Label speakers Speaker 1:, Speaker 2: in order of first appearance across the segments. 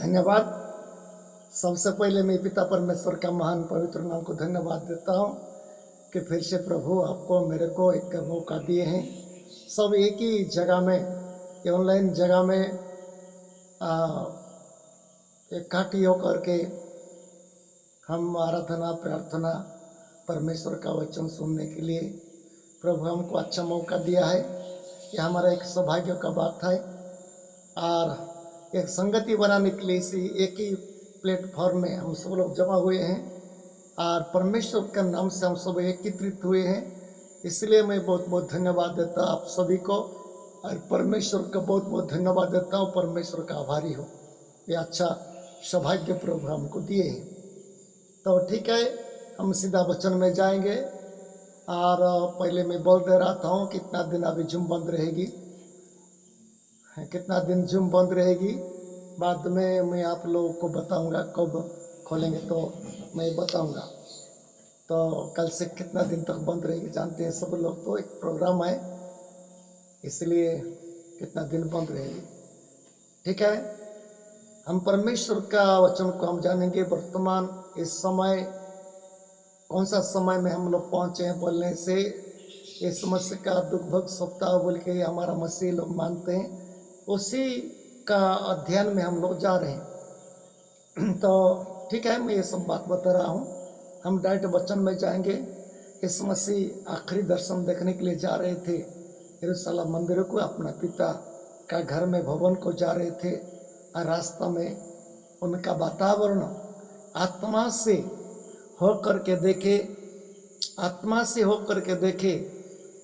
Speaker 1: धन्यवाद। सबसे पहले मैं पिता परमेश्वर का महान पवित्र नाम को धन्यवाद देता हूँ कि फिर से प्रभु आपको मेरे को एक मौका दिए हैं। सब एक ही जगह में ऑनलाइन जगह में इकट्ठी होकर के हम आराधना प्रार्थना परमेश्वर का वचन सुनने के लिए प्रभु हमको अच्छा मौका दिया है। ये हमारा एक सौभाग्य का बात है और एक संगति बनाने के लिए इसी एक ही प्लेटफॉर्म में हम सब लोग जमा हुए हैं और परमेश्वर का नाम से हम सब एकत्रित हुए हैं। इसलिए मैं बहुत बहुत धन्यवाद देता हूँ आप सभी को और परमेश्वर का बहुत बहुत धन्यवाद देता हूँ। परमेश्वर का आभारी हो, ये अच्छा सौभाग्य प्रभु हमको दिए हैं। तो ठीक है, हम सीधा वचन में जाएंगे और पहले मैं बोल दे रहा था कितना दिन अभी जूम बंद रहेगी, कितना दिन जूम बंद रहेगी। बाद में मैं आप लोगों को बताऊंगा कब खोलेंगे, तो मैं बताऊंगा। तो कल से कितना दिन तक बंद रहेगी जानते हैं सब लोग, तो एक प्रोग्राम है इसलिए कितना दिन बंद रहेगी। ठीक है, हम परमेश्वर का वचन को हम जानेंगे। वर्तमान इस समय कौन सा समय में हम लोग पहुँचे हैं बोलने से, इस मसीह का दुख भक्त सप्ताह बोल के हमारा मसीह लोग मानते हैं, उसी का अध्ययन में हम लोग जा रहे हैं। तो ठीक है, मैं ये सब बात बता रहा हूँ। हम डायरेक्ट वचन में जाएंगे। इस मसीह आखिरी दर्शन देखने के लिए जा रहे थे यरूशलेम मंदिर को, अपना पिता का घर में भवन को जा रहे थे और रास्ता में उनका वातावरण आत्मा से होकर के देखे, आत्मा से होकर के देखे।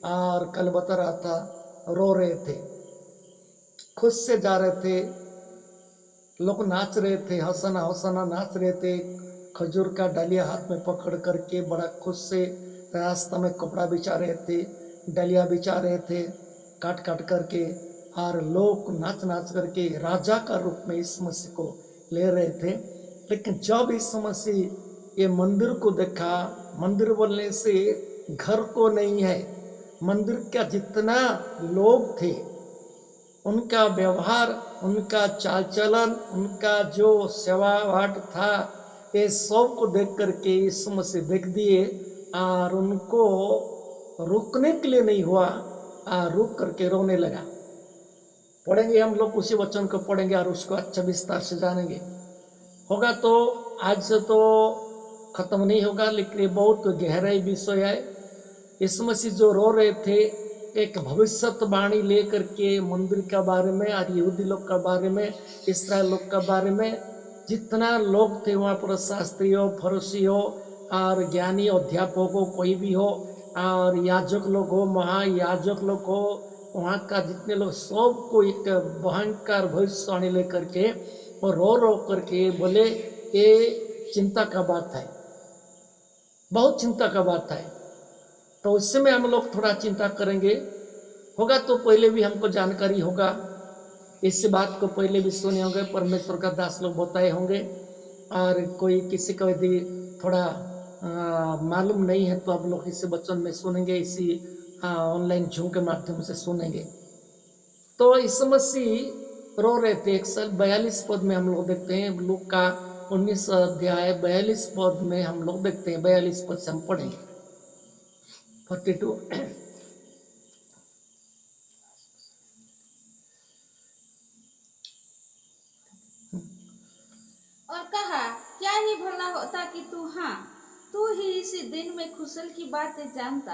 Speaker 1: और कल बता रहा था रो रहे थे, खुद से जा रहे थे, लोग नाच रहे थे, हंसना हंसना नाच रहे थे, खजूर का डालिया हाथ में पकड़ करके बड़ा खुद से रास्ता में कपड़ा बिछा रहे थे, डालिया बिछा रहे थे काट काट करके, और लोग नाच नाच करके राजा का रूप में इस मसीह को ले रहे थे। लेकिन जब इस मसीह ये मंदिर को देखा, मंदिर बोलने से घर को नहीं है, मंदिर का जितना लोग थे उनका व्यवहार, उनका चाल चलन, उनका जो सेवा भाट था, ये सब को देख करके इस मसीह देख दिए और उनको रुकने के लिए नहीं हुआ और रुक करके रोने लगा। पढ़ेंगे हम लोग उसी वचन को पढ़ेंगे और उसको अच्छा विस्तार से जानेंगे। होगा तो आज से तो खत्म नहीं होगा, लेकिन ये बहुत गहराई विषय है। इस मसीह जो रो रहे थे एक भविष्यवाणी लेकर के मंदिर के बारे में और यहूदी लोग के बारे में, इस्राएल लोग के बारे में, जितना लोग थे वहाँ पर, शास्त्री हो, फरीसी हो और ज्ञानी अध्यापक हो, कोई भी हो, और याजक लोग हो, महायाजक लोग हो, वहाँ का जितने लोग, सबको एक भयंकर भविष्यवाणी लेकर के और रो करके बोले ये चिंता का बात है, बहुत चिंता का बात है। तो उस समय हम लोग थोड़ा चिंता करेंगे। होगा तो पहले भी हमको जानकारी होगा, इस बात को पहले भी सुने होंगे, परमेश्वर का दास लोग बताए होंगे, और कोई किसी को यदि थोड़ा मालूम नहीं है तो आप लोग इस वचन में सुनेंगे, इसी ऑनलाइन जूम के माध्यम से सुनेंगे। तो इस मसीह रो रहे थे। 142 पद में हम लोग देखते हैं, लूका का 19 अध्याय 42 पद में हम लोग देखते हैं। 42 पद से हम पढ़ेंगे 42।
Speaker 2: और कहा, क्या ही भला होता कि तू ही इसी दिन में खुशल की बातें जानता,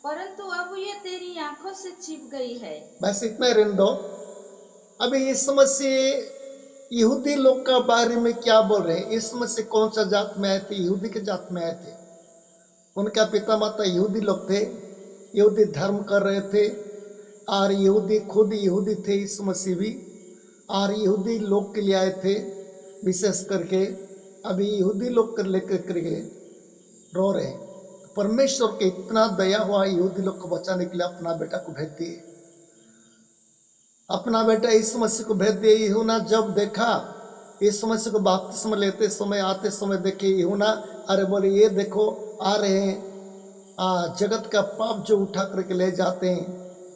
Speaker 2: परंतु अब ये तेरी आंखों से छिप गई है।
Speaker 1: बस इतना रहने दो। अभी इस मसीह यहूदी लोग का बारे में क्या बोल रहे हैं? इस मसीह कौन सा जात में आए थे? यहूदी के जात में आए थे। उनका पिता माता यहूदी लोग थे, यहूदी धर्म कर रहे थे और यहूदी खुद यहूदी थे। इस मसीह भी और यहूदी लोग के लिए आए थे विशेष करके। अभी यहूदी लोग कर लेकर करके रो रहे हैं। परमेश्वर के इतना दया हुआ, यहूदी लोग को बचाने के लिए अपना बेटा को भेज दिए, अपना बेटा इस मसीह को भेज दिए। यूहन्ना जब देखा इस मसीह को बपतिस्मा लेते समय, आते समय देखे यूहन्ना, अरे बोले ये देखो आ रहे हैं जगत का पाप जो उठा करके ले जाते हैं,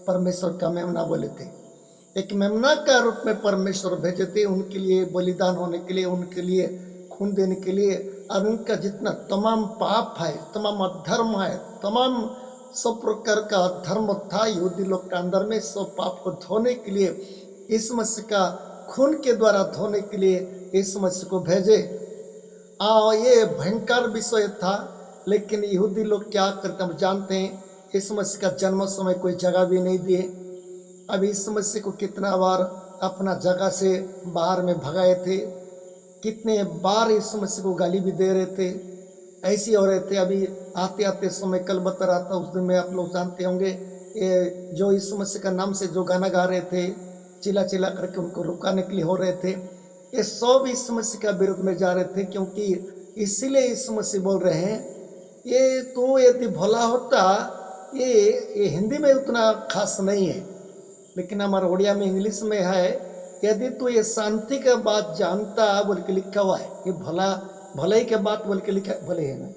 Speaker 1: परमेश्वर का मेमना बोले थे। एक मेमना का रूप में परमेश्वर भेजे थे उनके लिए बलिदान होने के लिए, उनके लिए खून देने के लिए। और उनका जितना तमाम पाप है, तमाम अधर्म है, तमाम सब प्रकार का अधर्म था यहूदी लोग के अंदर में, सब पाप को धोने के लिए यीशु मसीह का खून के द्वारा धोने के लिए यीशु मसीह को भेजे। ये भयंकर विषय था। लेकिन यहूदी लोग क्या करते हम जानते हैं, यीशु मसीह का जन्म समय कोई जगह भी नहीं दिए। अब यीशु मसीह को कितना बार अपना जगह से बाहर में भगाए थे, कितने बार यीशु मसीह को गाली भी दे रहे थे, ऐसे हो रहे थे। अभी आते आते समय कल बता रहा था, उस दिन में आप लोग जानते होंगे, ये जो यीशु मसीह का नाम से जो गाना गा रहे थे, चिल्ला चिल्ला करके उनको रुकाने के लिए हो रहे थे, ये सब यीशु मसीह का विरोध में जा रहे थे। क्योंकि इसीलिए यीशु मसीह बोल रहे हैं, ये तो यदि भला होता, ये हिंदी में उतना खास नहीं है, लेकिन हमारा उड़िया में इंग्लिश में है, यदि तो ये शांति का बात जानता बोल के लिखा हुआ है। ये भला भलाई के बात बोल के लिखा, भले है ना,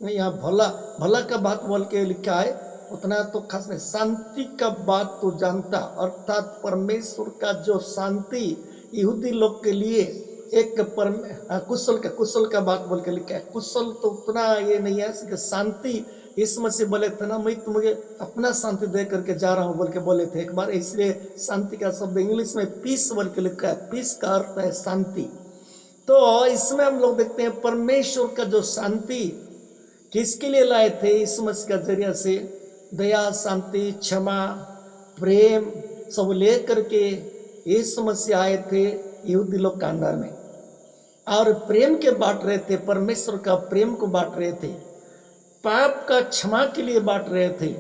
Speaker 1: नहीं यहाँ भला भला का बात बोल के लिखा है, उतना तो खास नहीं। शांति का बात तो जानता, अर्थात परमेश्वर का जो शांति यहूदी लोग के लिए एक कुशल का बात बोल के लिखा है। कुशल तो उतना ये नहीं है कि शांति, इस मसीह बोले थे ना, मैं तुम्हें अपना शांति दे करके जा रहा हूँ बोल के बोले थे एक बार, इसलिए शांति का शब्द इंग्लिश में पीस बोल के लिखा है। पीस का अर्थ है शांति। तो इसमें हम लोग देखते हैं परमेश्वर का जो शांति किसके लिए लाए थे, इस मसीह का जरिया से दया, शांति, क्षमा, प्रेम सब ले करके यीशु मसीह आए थे यहूदी लोग के अंदर में, और प्रेम के बांट रहे थे, परमेश्वर का प्रेम को बांट रहे थे, पाप का क्षमा के लिए बांट रहे थे,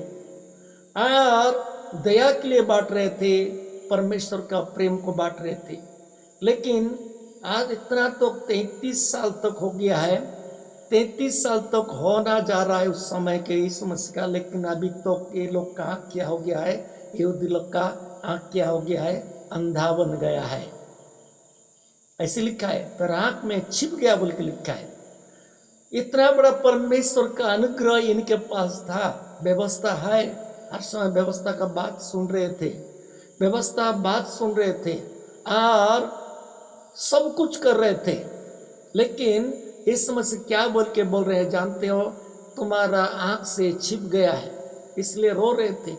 Speaker 1: और दया के लिए बांट रहे थे, परमेश्वर का प्रेम को बांट रहे थे। लेकिन आज इतना तो 33 साल तक हो गया है, 33 साल तक होना जा रहा है उस समय के यीशु मसीह का, लेकिन अभी तो ये लोग का आँख क्या हो गया है, यहूदी लोग का आँख क्या हो गया है, अंधा बन गया है। ऐसे लिखा है, पर आँख में छिप गया बोल के लिखा है। इतना बड़ा परमेश्वर का अनुग्रह इनके पास था, व्यवस्था है, हर समय व्यवस्था का बात सुन रहे थे, व्यवस्था बात सुन रहे थे और सब कुछ कर रहे थे। लेकिन इस मसीह क्या बोल के बोल रहे हैं जानते हो, तुम्हारा आँख से छिप गया है, इसलिए रो रहे थे।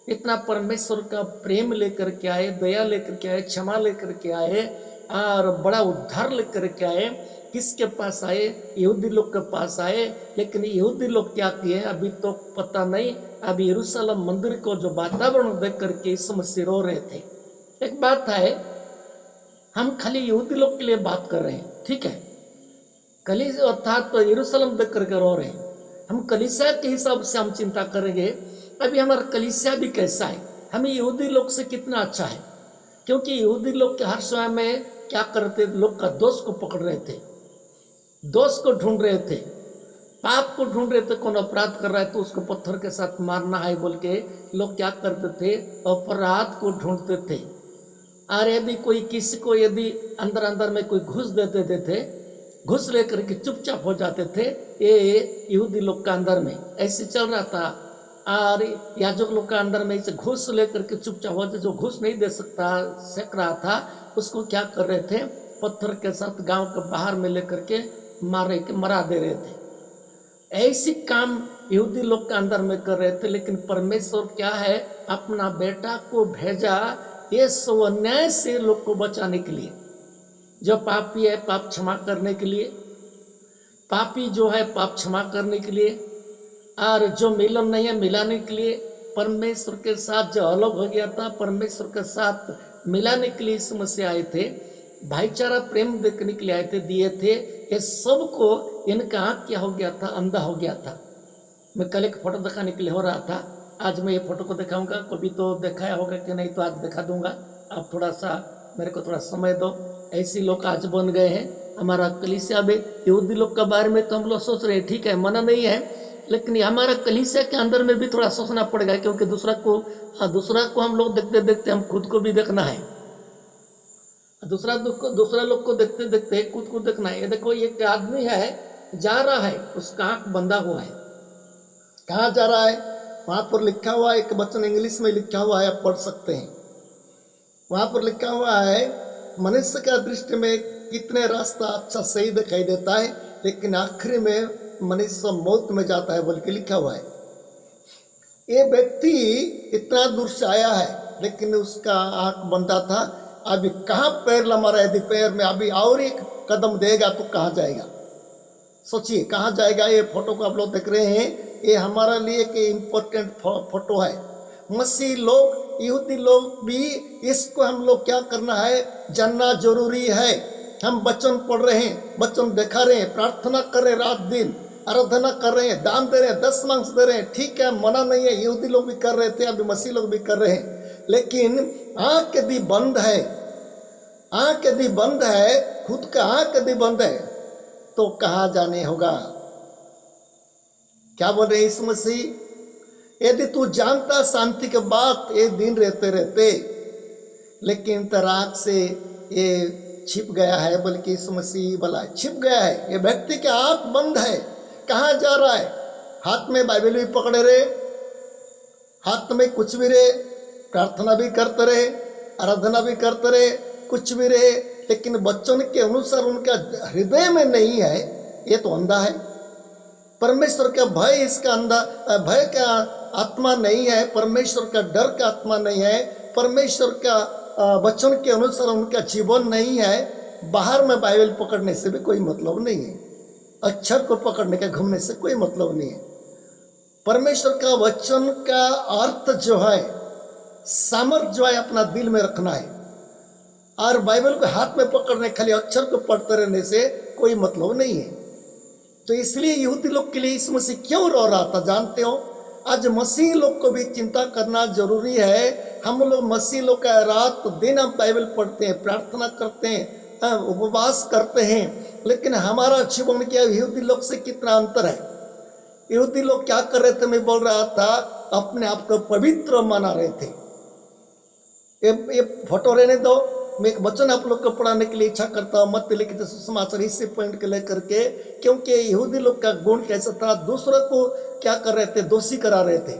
Speaker 1: इतना परमेश्वर का प्रेम लेकर के आए, दया लेकर के आए, क्षमा लेकर के आए और बड़ा उद्धार लेकर के आए। किसके पास आए? यहूदी लोग के पास आए। लेकिन यहूदी लोग क्या किए अभी तो पता नहीं। अभी यरूशलेम मंदिर को जो वातावरण देख करके इस मसीह रो रहे थे। एक बात है, हम खाली यहूदी लोग के लिए बात कर रहे हैं, ठीक है, कलीसिया अर्थात तो यरूशलेम देख करके रो रहे हैं। हम कलीसिया के हिसाब से हम चिंता करेंगे, अभी हमारा कलीसिया भी कैसा है, हमें यहूदी लोग से कितना अच्छा है। क्योंकि यहूदी लोग के हर समय में क्या करते, लोग का दोष को पकड़ रहे थे, दोष को ढूंढ रहे थे, पाप को ढूंढ रहे थे। कौन अपराध कर रहा है तो उसको पत्थर के साथ मारना है बोल के लोग क्या करते थे, अपराध को ढूंढते थे। और यदि कोई किसी को यदि अंदर अंदर में कोई घुस दे देते थे, घुस लेकर के चुपचाप हो जाते थे। ये यहूदी लोग का अंदर में ऐसे चल रहा था। और याजक लोग का अंदर में इसे घुस लेकर के चुपचाप होते, जो घुस नहीं दे सक रहा था उसको क्या कर रहे थे, पत्थर के साथ गांव के बाहर में लेकर के मरा दे रहे थे। ऐसी काम यहूदी लोग के अंदर में कर रहे थे। लेकिन परमेश्वर क्या है, अपना बेटा को भेजा ये अन्याय से लोग को बचाने के लिए। जो पापी है पाप क्षमा करने के लिए, पापी जो है पाप क्षमा करने के लिए, और जो मिलन नहीं है मिलाने के लिए, परमेश्वर के साथ जो अलग हो गया था परमेश्वर के साथ मिलाने के लिए इस मसीह आए थे। भाईचारा प्रेम देखने के लिए आए थे, दिए थे। ये सब को इनका आँख क्या हो गया था, अंधा हो गया था। मैं कल एक फोटो दिखाने के लिए हो रहा था, आज मैं ये फोटो को दिखाऊंगा। कभी तो दिखाया होगा कि नहीं, तो आज दिखा दूंगा। आप थोड़ा सा मेरे को थोड़ा समय दो। ऐसे लोग आज बन गए हैं हमारा कलीसिया में। यहूदी लोग के बारे में तो हम लोग सोच रहे हैं, ठीक है, मना नहीं है, लेकिन हमारा कलीसिया के अंदर में भी थोड़ा सोचना पड़ेगा। क्योंकि दूसरा को हम लोग देखते देखते हम खुद को भी देखना है। दूसरा लोग को देखते देखते खुद को देखना है। ये देखो, एक आदमी है जा रहा है, उसका आँख बंधा हुआ है। कहाँ जा रहा है? वहाँ पर लिखा हुआ है, एक वचन इंग्लिश में लिखा हुआ है, आप पढ़ सकते हैं। वहां पर लिखा हुआ है मनुष्य का दृष्टि में कितने रास्ता अच्छा सही दिखाई देता है, लेकिन आखिरी में मनुष्य मौत में जाता है बोल के लिखा हुआ है। ये व्यक्ति इतना दूर से आया है, लेकिन उसका आंख बंदा था। अभी कहाँ पैर लगा रहा है, यदि पैर में अभी और एक कदम देगा तो कहाँ जाएगा, सोचिए कहाँ जाएगा। ये फोटो को आप लोग देख रहे हैं, ये हमारे लिए एक इम्पोर्टेंट फोटो है। मसीह लोग, यहूदी लोग भी इसको हम लोग क्या करना है, जानना जरूरी है। हम वचन पढ़ रहे हैं, वचन देखा रहे हैं, प्रार्थना कर रहे हैं, रात दिन आराधना कर रहे हैं, दान दे रहे हैं, 10 दे रहे हैं, ठीक है, मना नहीं है। यहूदी लोग भी कर रहे थे, अभी मसीह लोग भी कर रहे हैं, लेकिन आंख यदि बंद है, आंख यदि बंद है, खुद का आंख यदि बंद है तो कहाँ जाने होगा। क्या बोल रहे यीशु मसीह, यदि तू जानता शांति के बात ये दिन रहते रहते, लेकिन तेरा आंख से ये छिप गया है, बल्कि यीशु मसीह बोला छिप गया है। ये व्यक्ति के आंख बंद है, कहाँ जा रहा है। हाथ में बाइबल भी पकड़े रहे, हाथ में कुछ भी रहे, प्रार्थना भी करते रहे, आराधना भी करते रहे, कुछ भी रहे, लेकिन वचन के अनुसार उनका हृदय में नहीं है, ये तो अंधा है। परमेश्वर का भय इसका अंधा, भय का आत्मा नहीं है, परमेश्वर का डर का आत्मा नहीं है, परमेश्वर का वचन के अनुसार उनका जीवन नहीं है। बाहर में बाइबल पकड़ने से भी कोई मतलब नहीं है, अक्षर को पकड़ने का घूमने से कोई मतलब नहीं है। परमेश्वर का वचन का अर्थ जो है, सामर्थ जो है, अपना दिल में रखना है। और बाइबल को हाथ में पकड़ने, खाली अक्षर को पढ़ते रहने से कोई मतलब नहीं है। तो इसलिए यहूदी लोग के लिए यीशु मसीह क्यों रो रहा था जानते हो। आज मसीह लोग को भी चिंता करना जरूरी है। हम लोग मसीह लोग का रात दिन हम बाइबल पढ़ते हैं, प्रार्थना करते हैं, उपवास करते हैं, लेकिन हमारा जीवन क्या यहूदी लोग से कितना अंतर है। यहूदी लोग क्या कर रहे थे, मैं बोल रहा था, अपने आप को पवित्र माना रहे थे। ये फोटो रहने दो, मैं एक वचन आप लोग को पढ़ाने के लिए इच्छा करता हूँ। मत्ती लिखित सुसमाचार इसी पॉइंट को लेकर के, क्योंकि यहूदी लोग का गुण कैसा था, दूसरों को क्या कर रहे थे, दोषी करा रहे थे,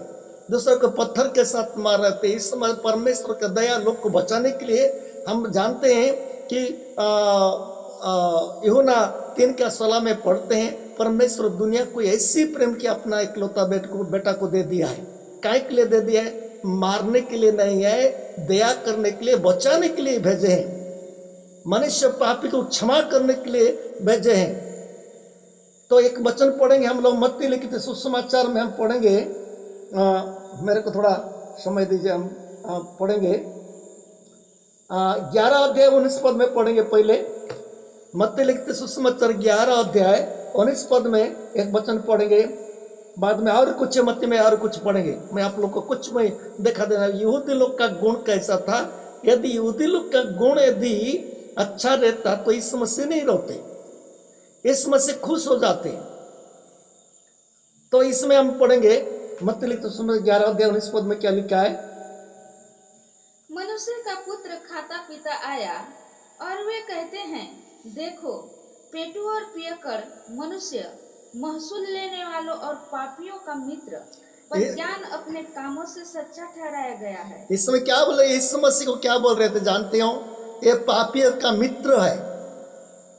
Speaker 1: दूसरों को पत्थर के साथ मार रहे थे। इस समय परमेश्वर का दया लोग को बचाने के लिए हम जानते हैं कि यूहन्ना 3:16 में पढ़ते हैं, परमेश्वर दुनिया को ऐसी प्रेम की अपना इकलौता बेटा को दे दिया है। काय के लिए दे दिया है, मारने के लिए नहीं है, दया करने के लिए, बचाने के लिए भेजे हैं, मनुष्य पापी को क्षमा करने के लिए भेजे हैं। तो एक वचन पढ़ेंगे हम लोग, मत्ती लिखित सुसमाचार में हम पढ़ेंगे, मेरे को थोड़ा समय दीजिए, हम पढ़ेंगे 11 अध्याय 19 पद में पढ़ेंगे। पहले मत्ती लिखित सुसमाचार 11 अध्याय 19 पद में एक वचन पढ़ेंगे, बाद में और कुछ मत्ती में और कुछ पढ़ेंगे। मैं आप लोग को कुछ में दिखा देना यहूदी लोग का गुण कैसा था। यदि यहूदी लोग का गुण यदि अच्छा रहता तो यीशु मसीह नहीं रोते, यीशु मसीह खुश हो जाते। तो इसमें हम पढ़ेंगे मत्ती लिखित सुसमाचार 11 अध्याय 19 पद में क्या लिखा है।
Speaker 2: मनुष्य का पुत्र खाता पीता आया और वे कहते हैं, देखो पेटू और पियकर मनुष्य, महसूल लेने वालों और पापियों का मित्र, पर ज्ञान अपने कामों से सच्चा ठहराया गया है।
Speaker 1: इसमें क्या बोले, यीशु मसीह को क्या बोल रहे थे जानते हो, ये पापियों का मित्र है।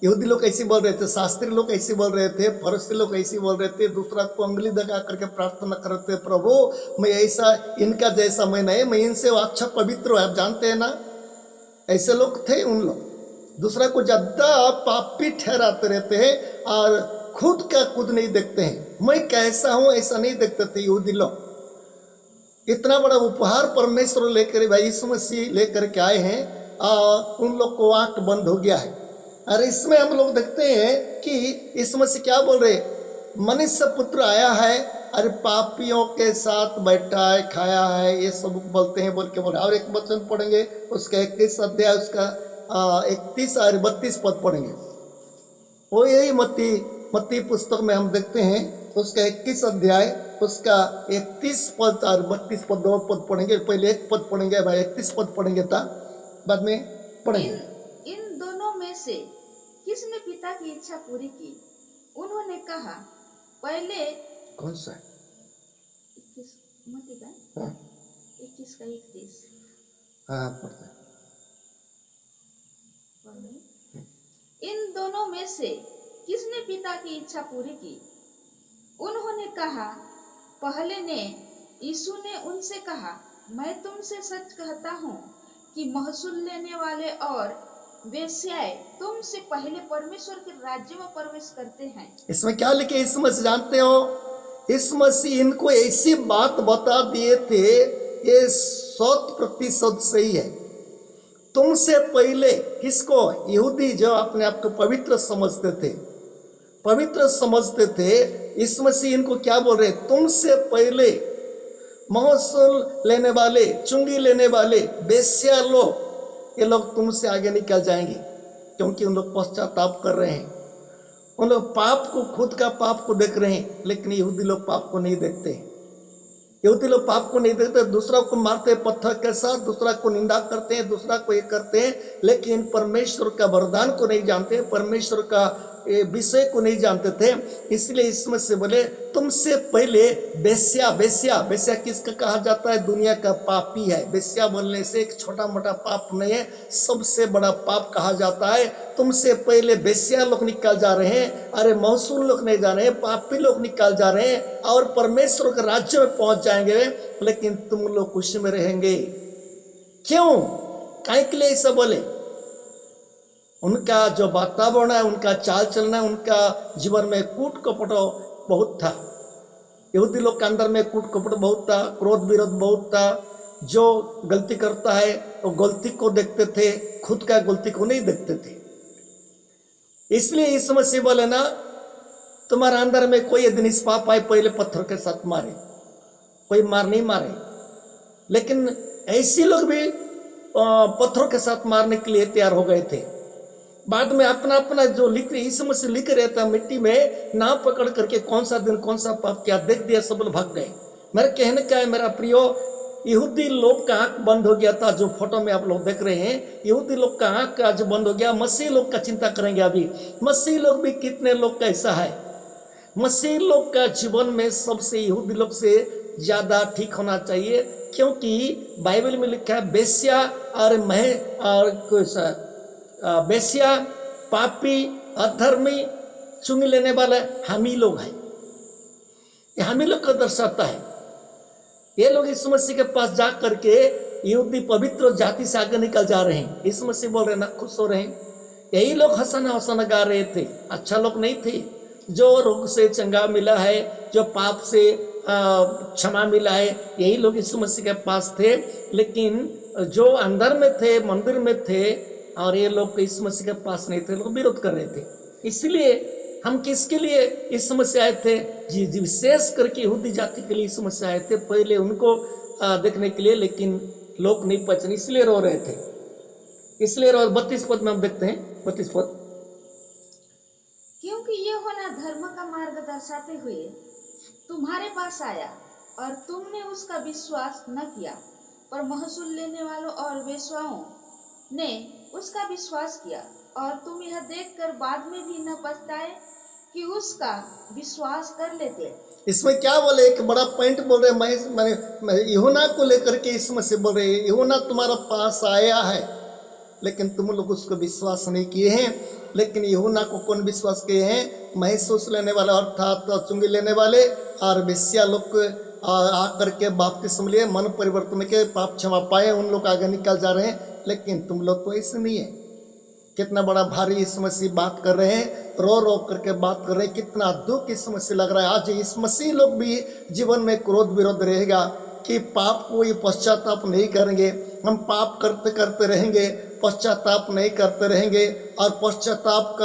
Speaker 1: यहूदी लोग ऐसे बोल रहे थे, शास्त्री लोग ऐसे बोल रहे थे, फरीसी लोग ऐसे बोल रहे थे, दूसरा को उंगली दिखा करके प्रार्थना करते, प्रभु मैं ऐसा, इनका जैसा मैं नहीं, मैं इनसे अच्छा पवित्र है। आप जानते हैं ना, ऐसे लोग थे उन लोग, दूसरा को ज्यादा पापी ठहराते रहते हैं और खुद का खुद नहीं देखते हैं, मैं कैसा हूं ऐसा नहीं देखते थे यहूदी लोग। इतना बड़ा उपहार परमेश्वर लेकर भाई यीशु मसीह लेकर के आए हैं, उन लोग को आंख बंद हो गया है। और इसमें हम लोग देखते हैं कि यीशु मसीह क्या बोल रहे, मनुष्य पुत्र आया है और पापियों के साथ बैठा है, खाया है, ये सब बोलते हैं, बोल के बोल। और एक वचन पढ़ेंगे, उसका 21 अध्याय, उसका 31 और 32 पद पढ़ेंगे। वो यही मत्ती पुस्तक में हम देखते हैं, उसका 21 अध्याय, उसका 31 पद और 32 पद, 2 पद पढ़ेंगे। पहले एक पद पढ़ेंगे भाई, 31 पद पढ़ेंगे था, बाद में पढ़ेंगे।
Speaker 2: इन दोनों में से किसने पिता की इच्छा पूरी की? उन्होंने कहा, पहले।
Speaker 1: कौन सा
Speaker 2: 21 मत्ती का,
Speaker 1: हाँ
Speaker 2: 21 का 31।
Speaker 1: हाँ पढ़ते।
Speaker 2: दोनों में से किसने पिता की इच्छा पूरी की? उन्होंने कहा, पहले ने। यीशु ने उनसे कहा, मैं तुमसे सच कहता हूँ कि महसूल लेने वाले और वेश्याएं तुमसे पहले परमेश्वर के राज्य में प्रवेश करते हैं।
Speaker 1: इसमें क्या लिखे यीशु मसीह जानते हो? यीशु मसीह इनको ऐसी बात बता दिए थे, ये 100% सही है। तुमसे पहले किसको? यहूदी जो अपने आप को पवित्र समझते थे, पवित्र समझते थे, यीशु मसीह इनको क्या बोल रहे? तुमसे पहले महसूल लेने वाले, चुंगी लेने वाले, बेस्या लोग, ये लोग तुमसे आगे निकल जाएंगे, क्योंकि उन लोग पश्चाताप कर रहे हैं। उन लोग पाप को, खुद का पाप को देख रहे हैं, लेकिन यहूदी लोग पाप को नहीं देखते। यहूदी लोग पाप को नहीं देखते, दूसरा को मारते हैं पत्थर के साथ, दूसरा को निंदा करते हैं, दूसरा को ये करते हैं, लेकिन परमेश्वर का वरदान को नहीं जानते, परमेश्वर का विषय को नहीं जानते थे। इसलिए इसमें से बोले तुमसे पहले बेस्या। बेस्या, बेस्या किसका कहा जाता है? दुनिया का पापी है। बेस्या बोलने से एक छोटा मोटा पाप नहीं है, सबसे बड़ा पाप कहा जाता है। तुमसे पहले बेस्या लोग निकल जा रहे हैं, अरे महसूल लोग नहीं जा रहे हैं, पापी लोग निकल जा रहे हैं और परमेश्वर के राज्य में पहुंच जाएंगे, लेकिन तुम लोग खुशी में रहेंगे। क्यों? काहे के लिए ऐसा बोले? उनका जो वातावरण है, उनका चाल चलना, उनका जीवन में कूट कपट बहुत था। यहूदी लोग के अंदर में कूट कपट बहुत था, क्रोध विरोध बहुत था। जो गलती करता है वो गलती को देखते थे, खुद का गलती को नहीं देखते थे। इसलिए इस मसीह बोले ना, तुम्हारे अंदर में कोई यदि निष्पाप आए, पहले पत्थर के साथ मारे। कोई मार नहीं मारे, लेकिन ऐसे लोग भी पत्थरों के साथ मारने के लिए तैयार हो गए थे। बाद में अपना अपना जो लिख रहे, इस मसीह लिख रहे था मिट्टी में, नाव पकड़ करके कौन सा दिन कौन सा पाप किया देख दिया, सब लोग भाग गए। मेरे कहने का है मेरा प्रियो, यहूदी लोग का आंख बंद हो गया था। जो फोटो में आप लोग देख रहे हैं, यहूदी लोग का आंख आज बंद हो गया। मसीह लोग का चिंता करेंगे अभी। मसीह लोग भी कितने लोग का ऐसा है? मसीह लोग का जीवन में सबसे यहूदी लोग से ज्यादा ठीक होना चाहिए, क्योंकि बाइबल में लिखा है बेस्या और बेस्या, पापी, अधर्मी, चुंगी लेने वाले हम ही लोग हैं। ये हम ही लोग को दर्शाता है। ये लोग इस मसीह के पास जा करके यहूदी पवित्र जाति से आगे निकल जा रहे हैं। इस मसीह बोल रहे ना, खुश हो रहे हैं। यही लोग हंसना हंसना गा रहे थे, अच्छा लोग नहीं थे। जो रोग से चंगा मिला है, जो पाप से क्षमा मिला है, यही लोग इस मसीह के पास थे। लेकिन जो अंदर में थे, मंदिर में थे, और ये लोग इस मसीह के पास नहीं थे, लोग विरोध कर रहे थे। इसलिए हम किसके लिए इस समस्या आए थे? जी विशेष करके यहूदी जाति के लिए इस समस्या आए थे, पहले उनको देखने के लिए, लेकिन लोग नहीं पहचाने, इसलिए रो रहे थे। इसलिए 32 पद में हम देखते हैं, 32 पद,
Speaker 2: क्योंकि ये होना धर्म का मार्ग दर्शाते हुए तुम्हारे पास आया और तुमने उसका विश्वास न किया, पर महसूल लेने वालों और वेश्याओं ने उसका विश्वास किया, और तुम यह देखकर बाद में भी न पछताए कि उसका विश्वास कर लेते।
Speaker 1: इसमें क्या बोले? एक बड़ा पॉइंट बोल रहे, मैं यूहन्ना को लेकर के इस मसीह बोल रहे, यूहन्ना तुम्हारा पास आया है, लेकिन तुम लोग उसको विश्वास नहीं किए हैं। लेकिन यूहन्ना को कौन विश्वास किए हैं? महसूस लेने वाले, अर्थात चुंगी लेने वाले और वेश्या लोग आकर के बपतिस्मा लिए, मन परिवर्तन के, पाप क्षमा पाए, उन लोग आगे निकल जा रहे हैं। लेकिन तुम लोग तो ऐसे नहीं है। कितना बड़ा भारी इस मसीह बात कर रहे हैं, रो रो करके बात कर रहे हैं, कितना दुख इस मसीह लग रहा है। आज इस मसीह लोग भी जीवन में क्रोध विरोध रहेगा कि पाप को ये पश्चाताप नहीं करेंगे। हम पाप करते करते रहेंगे, पश्चाताप नहीं करते रहेंगे, और पश्चाताप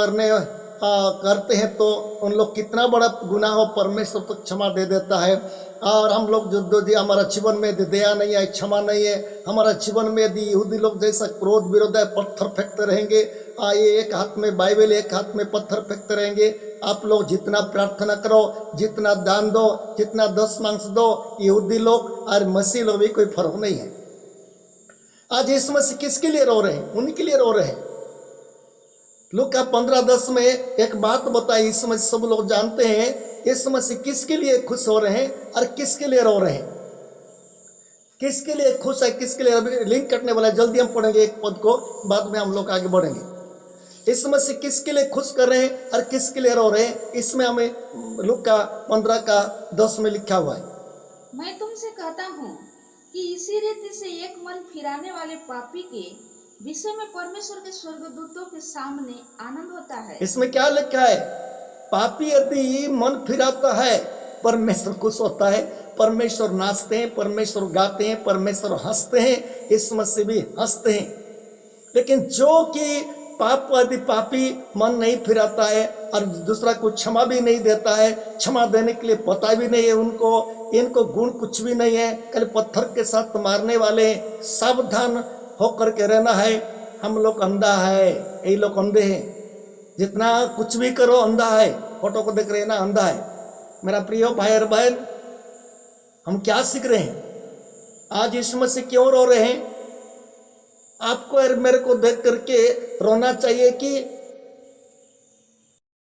Speaker 1: करते हैं तो उन लोग कितना बड़ा गुनाह हो, परमेश्वर तो क्षमा दे देता है। और हम लोग जो हमारा जीवन में यदि दया नहीं है, क्षमा नहीं है, हमारा जीवन में यदि यहूदी लोग जैसा क्रोध विरोध है, पत्थर फेंकते रहेंगे, ये एक हाथ में बाइबल, एक हाथ में पत्थर फेंकते रहेंगे। आप लोग जितना प्रार्थना करो, जितना दान दो, जितना 10 मांस दो, यहूदी लोग और मसीह लोग भी कोई फर्क नहीं है। आज इस मसीह किसके लिए रो रहे हैं? उनके लिए रो रहे हैं। लूका 15:10 में एक बात बताई, इस मसीह सब लोग जानते हैं, इस मसीह किसके लिए खुश हो रहे हैं और किसके लिए रो रहे हैं? किसके लिए खुश है, किसके लिए? लिंक कटने वाला है, जल्दी हम पढ़ेंगे एक पद को, बाद में हम लोग आगे बढ़ेंगे। यीशु मसीह किसके लिए खुश कर रहे हैं और किसके लिए रो रहे हैं, इसमें हमें लूका 15:10 में लिखा हुआ है।
Speaker 2: मैं तुमसे कहता हूँ कि इसी रीति से एक मन फिराने वाले पापी के विषय में परमेश्वर के स्वर्गदूतों के सामने आनंद होता है।
Speaker 1: इसमें क्या लिखा है? पापी यदि मन फिराता है परमेश्वर खुश होता है, परमेश्वर नाचते हैं, परमेश्वर गाते हैं, परमेश्वर हंसते हैं, यीशु मसीह भी हंसते हैं। लेकिन जो कि यदि पापी मन नहीं फिराता है और दूसरा को क्षमा भी नहीं देता है, क्षमा देने के लिए पता भी नहीं है उनको, इनको गुण कुछ भी नहीं है, कल पत्थर के साथ मारने वाले, सावधान होकर के रहना है। हम लोग अंधा है, यही लोग अंधे हैं, जितना कुछ भी करो अंधा है, फोटो को देख रहे हैं ना, अंधा है। मेरा प्रिय भाई और बहन, हम क्या सीख रहे हैं? आज यीशु मसीह क्यों रो रहे हैं? आपको और मेरे को देख करके रोना चाहिए कि